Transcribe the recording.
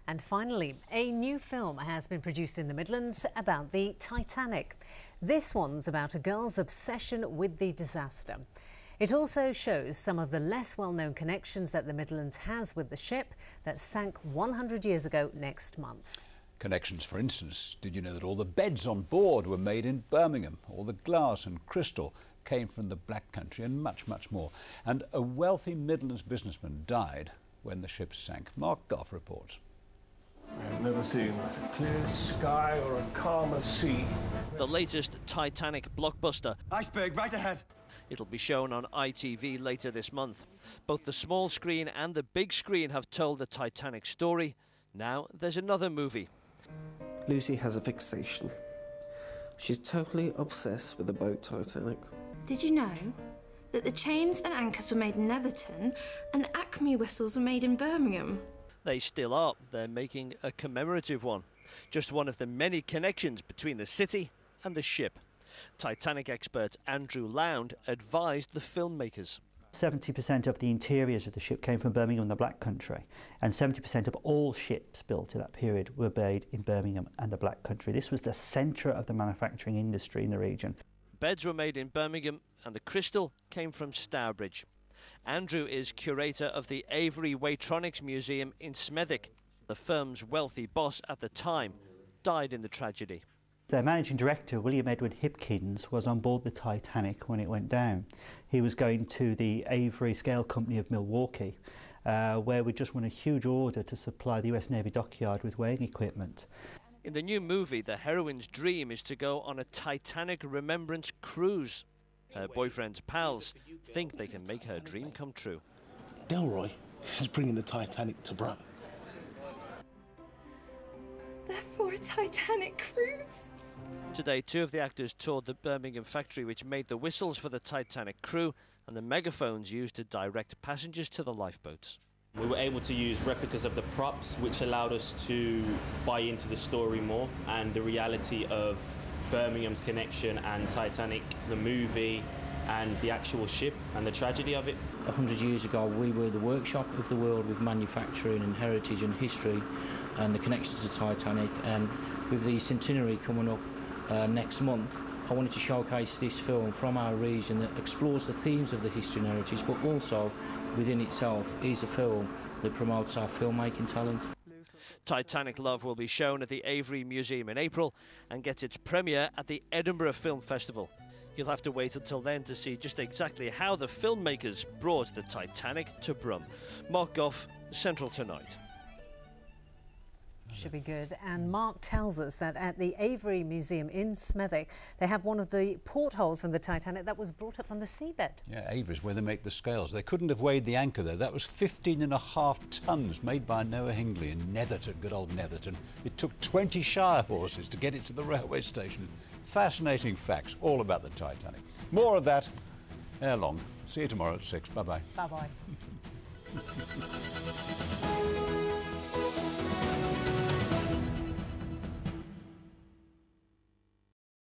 And finally, a new film has been produced in the Midlands about the Titanic. This one's about a girl's obsession with the disaster. It also shows some of the less well-known connections that the Midlands has with the ship that sank 100 years ago next month. Connections, for instance. Did you know that all the beds on board were made in Birmingham? All the glass and crystal came from the Black Country, and much, much more. And a wealthy Midlands businessman died when the ship sank. Mark Goff reports. I've never seen a clear sky or a calmer sea. The latest Titanic blockbuster. Iceberg, right ahead. It'll be shown on ITV later this month. Both the small screen and the big screen have told the Titanic story. Now there's another movie. Lucy has a fixation. She's totally obsessed with the boat Titanic. Did you know that the chains and anchors were made in Netherton and Acme whistles were made in Birmingham? They still are. They're making a commemorative one. Just one of the many connections between the city and the ship. Titanic expert Andrew Lound advised the filmmakers. 70% of the interiors of the ship came from Birmingham and the Black Country, and 70% of all ships built in that period were made in Birmingham and the Black Country. This was the centre of the manufacturing industry in the region. Beds were made in Birmingham and the crystal came from Stourbridge. Andrew is curator of the Avery Waitronics Museum in Smethwick. The firm's wealthy boss at the time died in the tragedy. Their managing director, William Edward Hipkins, was on board the Titanic when it went down. He was going to the Avery Scale Company of Milwaukee, where we just won a huge order to supply the US Navy dockyard with weighing equipment. In the new movie, the heroine's dream is to go on a Titanic remembrance cruise. Her boyfriend's pals think they can make her dream come true. Delroy is bringing the Titanic to Brum. Therefore, a Titanic cruise. Today, two of the actors toured the Birmingham factory which made the whistles for the Titanic crew and the megaphones used to direct passengers to the lifeboats. We were able to use replicas of the props, which allowed us to buy into the story more and the reality of Birmingham's connection and Titanic, the movie, and the actual ship and the tragedy of it. 100 years ago, we were the workshop of the world with manufacturing and heritage and history and the connections to Titanic. And with the centenary coming up next month, I wanted to showcase this film from our region that explores the themes of the history and heritage, but also within itself is a film that promotes our filmmaking talent. Titanic Love will be shown at the Avery Museum in April and gets its premiere at the Edinburgh Film Festival. You'll have to wait until then to see just exactly how the filmmakers brought the Titanic to Brum. Mark Goff, Central Tonight. Should be good. And Mark tells us that at the Avery Museum in Smethwick, they have one of the portholes from the Titanic that was brought up on the seabed. Yeah, Avery's where they make the scales. They couldn't have weighed the anchor there. That was 15.5 tonnes, made by Noah Hingley in Netherton, good old Netherton. It took 20 shire horses to get it to the railway station. Fascinating facts all about the Titanic. More of that ere long. See you tomorrow at 6. Bye-bye. Bye-bye.